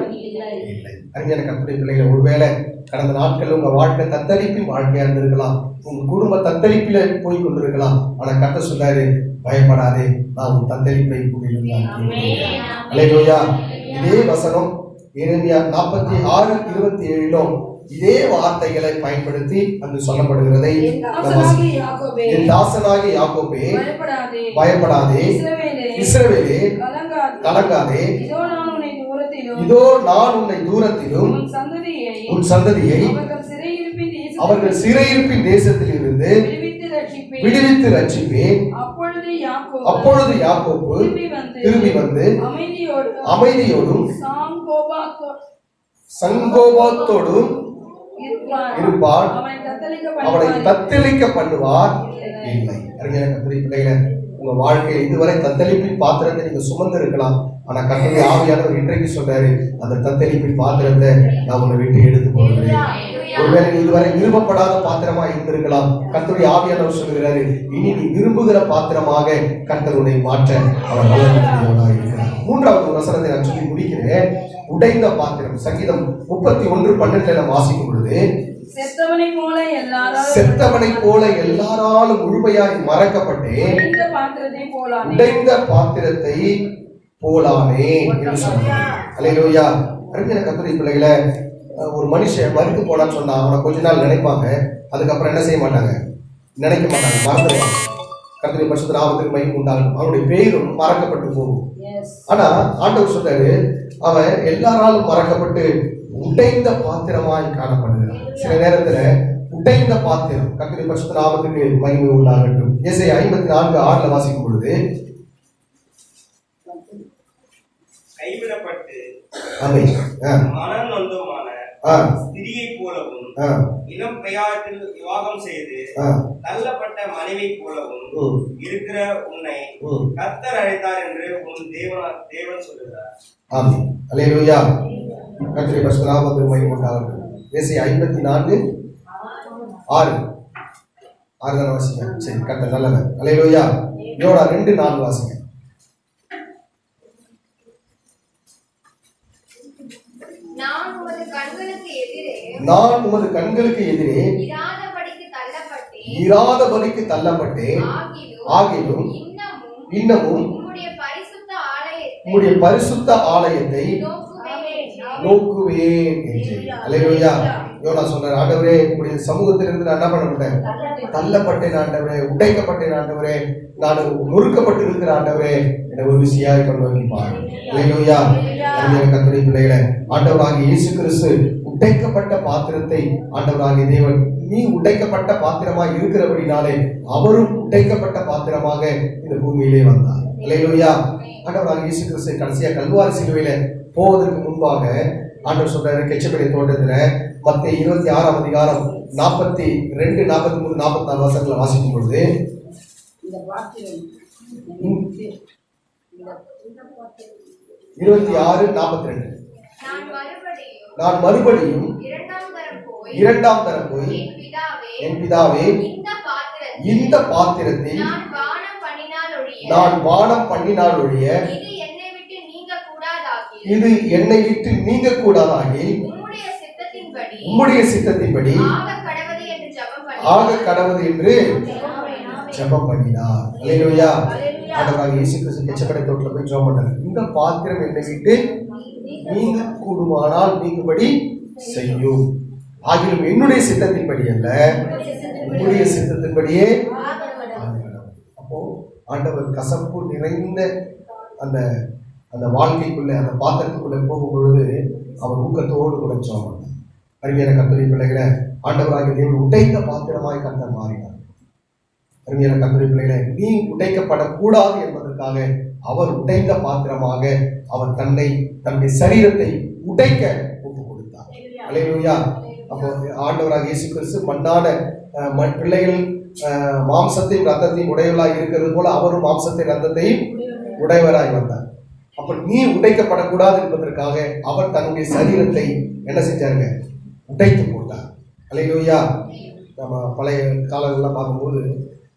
இல்லை. அருமையான கர்த்தருடைய பிள்ளைகளை, ஒருவேளை கடந்த நாட்கள் உங்க வாழ்க்கை தத்தளிப்பின் வாழ்க்கையா இருந்திருக்கலாம், உங்க குடும்ப தத்தளிப்பில போய் கொண்டிருக்கலாம். ஆனா கர்த்தர் சொன்னாரு, பயப்படாதே, நான் உன் தத்தளிப்பை கூறியிருந்தான். அல்லேலூயா. இதே வசனம் எரேமியா 46:27 இதே வார்த்தைகளை பயன்படுத்தி அங்கு சொல்லப்படுகிறதை, என் தாசனாகிய யாக்கோபே பயப்படாதே, இஸ்ரவேலே கலங்காதே, இதோ நான் உன்னை தூரத்திலும் உன் சந்ததியை அவர்கள் சிறையிருப்பின் தேசத்தில் இருந்து விடுவித்து ரட்சிப்பேன். அப்பொழுது யாக்கோபு திரும்பி வந்து அமைதியோடும் சங்கோபத்தோடும் இருப்பார், அவனை தத்தளிக்க பண்ணுவார் இல்லை. அருமையான கர்த்தருடைய பிள்ளைகளே, உங்க வாழ்க்கையில் இதுவரை தத்தளிப்பின் பாத்திரத்தை நீங்க சுமந்து இருக்கலாம். ஆனா கர்த்தருடைய ஆவியானவர் இன்றைக்கு சொல்றாரு, அந்த தத்தளிப்பின் பாத்திரத்தை நான் உன்னை விட்டு எடுத்து போகிறேன். ஒருவேளை நீ இதுவரை விரும்பப்படாத பாத்திரமா இருந்திருக்கலாம். கர்த்தருடைய ஆவியானவர் சொல்லுகிறாரு, இனி நீ விரும்புகிற பாத்திரமாக கர்த்தர் உன்னை மாற்ற அவர் நல்லவராக இருக்கிறார். 3வது வசனத்தை நான் சொல்லி முடிக்கிறேன். உடைந்த பாத்திரம். சங்கீதம் 31:12 வாசிக்கும் பொழுது, செத்தவனை போல எல்லாராலும் முழுமையாய் மறக்கப்பட்டேன், உடைந்த பாத்திரத்தை போலானே என்று சொன்னார். அல்லேலூயா. அருமையான கர்த்தருடைய பிள்ளைகளை, ஒரு மனுஷன் மறுத்து போனான்னு சொன்னா அவனை கொஞ்ச நாள் நினைப்பாங்க, அதுக்கப்புறம் என்ன செய்ய மாட்டாங்க, நினைக்க மாட்டாங்க, மறந்துடுவாங்க. கர்த்தருடைய பரிசுத்த நாமத்துக்கு மகிமை உண்டாகட்டும். அவனுடைய பெயரும் மறக்கப்பட்டு போகும். ஆனா ஆண்டவர் சொல்றாரு, அவன் எல்லாராலும் மறக்கப்பட்டு உடைந்த பாத்திரமாய் காணப்படுகிறான். சில நேரத்துல உடைந்த பாத்திரம். கர்த்தருடைய பரிசுத்த நாமத்துக்கு மகிமை உண்டாகட்டும். ஏசாயா 54:6 வாசிக்கும் பொழுது, கைவிடப்பட்டு மனநொந்தமான ஸ்திரியை போலவும் இளம் பிரயாணத்தில் விவாகம் செய்து தள்ளப்பட்ட மனைவி போலவும் இருக்கிற உன்னை கர்த்தர் அழைத்தார் என்று உன் தேவன் சொல்லுகிறார். ஆமென். அல்லேலூயா. கர்த்தருடைய பரிசுத்த நாமத்துக்கு மகிமை உண்டாகட்டும். ஏசாயா 54:6 6 வாசிங்க. சரி, கர்த்தர் நல்லவர். அல்லேலூயா. யோனா 2:4 வாசிங்க. நான் உமது கண்களுக்கு எதிரே இராதபடிக்கு தள்ளப்பட்டேன். ஆகிலும் இன்னமும் உம்முடைய பரிசுத்த ஆலயத்தை நோக்குவேன் என்று. அல்லேலூயா. யோனா சொன்னார், ஆண்டவரே உங்களுடைய சமூகத்திலிருந்து நான் என்ன பண்ண மாட்டேன், தள்ளப்பட்டேன் ஆண்டவரே, உடைக்கப்பட்டேன் ஆண்டவரே, நான் நொறுக்கப்பட்டு இருக்கிற ஆண்டவரே, என்னை ஒரு விசையாய் கொண்டு வைப்பார். அல்லேலூயா. கர்த்தருடைய பிள்ளைகளே, ஆண்டவராகிய இயேசு கிறிஸ்து உடைக்கப்பட்ட பாத்திரத்தை ஆண்டவராகிய தேவன் நீ உடைக்கப்பட்ட பாத்திரமாக இருக்கிறபடினாலே அவரும் உடைக்கப்பட்ட பாத்திரமாக இந்த பூமியிலே வந்தார். அல்லேலூயா. ஆண்டவராகிய இயேசு கிறிஸ்து கடைசியா கல்வாரி சிலுவையில போவதற்கு முன்பாக ஆண்டவர் சொல்றாரு கெச்சபடி தோட்டத்துல மத்தேயு 26ஆம் அதிகாரம் 42, 43, 44 வசனங்களை வாசிக்கும் பொழுது இந்த பாத்திரம் 26:42 நான் மறுபடியும் இரண்டாம் தரம் போய் என் பிதாவே இந்த பாத்திரத்தில் நான் பானம் பண்ணினால் ஒழிய இது என்னை விட்டு நீங்க கூடாதாகி உம்முடைய சித்தத்தின்படி ஆக கடவது என்று ஜெபம் பண்ணினார். அல்லேலூயா. ஆண்டவராகிய இயேசு கிறிஸ்து கெச்சபடி தோட்டத்துல போய் ஜெபம் பண்ணார். இந்த பாத்திரம் என்னை விட்டு நீங்க கூடுமானால் நீங்கும்படி செய்யும், ஆகிலும் என்னுடைய சித்தத்தின்படி அல்ல உம்முடைய சித்தத்தின்படியே. அப்போ ஆண்டவர் கசப்பு நிறைந்த அந்த அந்த வாழ்க்கைக்குள்ள அந்த பாத்திரத்துக்குள்ள போகும் பொழுது அவர் ஊக்கத்தோடு கூட ஜெபம் பண்ணார். அருமையான கர்த்தருடைய பிள்ளைகளை, ஆண்டவராகிய தேவன் உடைந்த பாத்திரமாய் கர்த்தர் மாறினார். அருமையான கர்த்தருடைய பிள்ளைகளை, நீ உடைக்கப்படக்கூடாது என்பதற்காக அவர் உடைந்த பாத்திரமாக அவர் தன்னுடைய சரீரத்தை உடைக்க ஒப்பு கொடுத்தார். அல்லேலூயா. அப்போ ஆண்டவராக இயேசு கிறிஸ்து மண்ணான பிள்ளைகள் மாம்சத்தையும் ரத்தத்தையும் உடையவராய் இருக்கிறது போல அவரும் மாம்சத்தையும் ரத்தத்தையும் உடையவராய் வந்தார். அப்ப நீ உடைக்கப்படக்கூடாது என்பதற்காக அவர் தன்னுடைய சரீரத்தை என்ன செஞ்சாருங்க, உடைத்து போட்டார். அல்லேலூயா. நம்ம பழைய காலங்கள்லாம் பார்க்கும்போது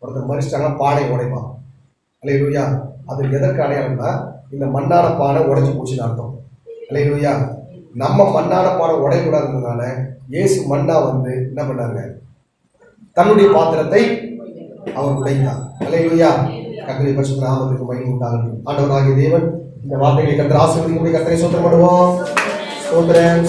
ஒருத்தர் மறிச்சிட்டாங்கன்னா பானை உடைப்பான். அல்லேலூயா. அது எதற்கு அடையாளம்னா இந்த மண்ணான பானை உடைஞ்சு போச்சுன்னு அர்த்தம். அல்லேலூயா. நம்ம மண்ணான பானை உடையக்கூடாதுன்றதுனால இயேசு மண்ணா வந்து என்ன பண்ணாருங்க, தன்னுடைய பாத்திரத்தை அவர் உடைத்தார். அல்லேலூயா. கர்த்தருடைய பரிசுத்த நாமத்துக்கு மகிமை உண்டாகட்டும். ஆண்டவராகிய தேவன் இந்த வார்த்தைகளை கர்த்தர் ஆசீர்வதிக்கும்படி கர்த்தரை ஸ்தோத்திரம் பண்ணுவோம். ஸ்தோத்திரம்.